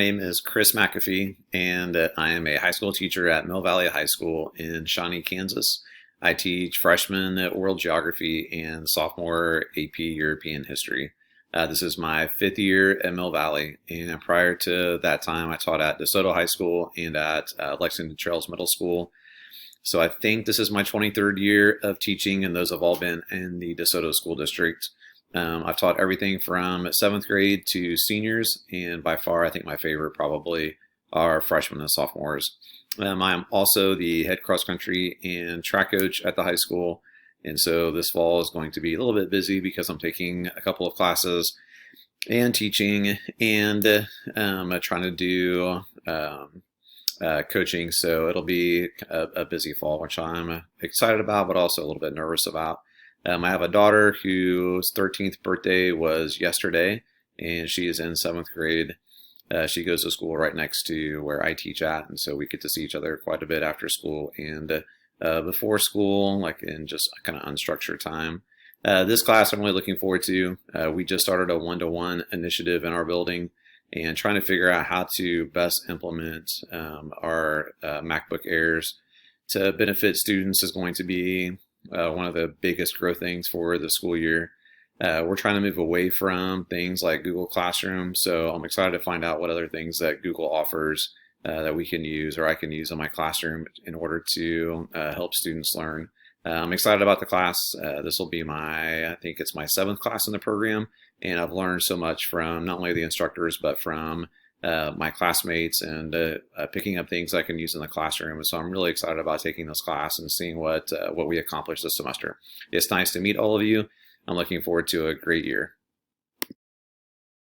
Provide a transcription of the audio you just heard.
My name is Chris McAfee, and I am a high school teacher at Mill Valley High School in Shawnee, Kansas. I teach freshman world geography and sophomore AP European history. This is my fifth year at Mill Valley, and prior to that time, I taught at DeSoto High School and at Lexington Trails Middle School. So I think this is my 23rd year of teaching, and those have all been in the DeSoto School District. I've taught everything from seventh grade to seniors, and by far, I think my favorite probably are freshmen and sophomores. I'm also the head cross country and track coach at the high school, and so this fall is going to be a little bit busy because I'm taking a couple of classes and teaching and trying to do coaching. So it'll be a busy fall, which I'm excited about, but also a little bit nervous about. I have a daughter whose 13th birthday was yesterday, and she is in seventh grade. She goes to school right next to where I teach at, and so we get to see each other quite a bit after school and before school, like in just kind of unstructured time. This class I'm really looking forward to. We just started a one-to-one initiative in our building and trying to figure out how to best implement our MacBook Airs to benefit students is going to be one of the biggest growth things for the school year. We're trying to move away from things like Google Classroom, so I'm excited to find out what other things that Google offers that we can use or I can use in my classroom in order to help students learn. I'm excited about the class. This will be I think it's my seventh class in the program, and I've learned so much from not only the instructors, but from my classmates and picking up things I can use in the classroom. And so I'm really excited about taking this class and seeing what we accomplish this semester. It's nice to meet all of you. I'm looking forward to a great year.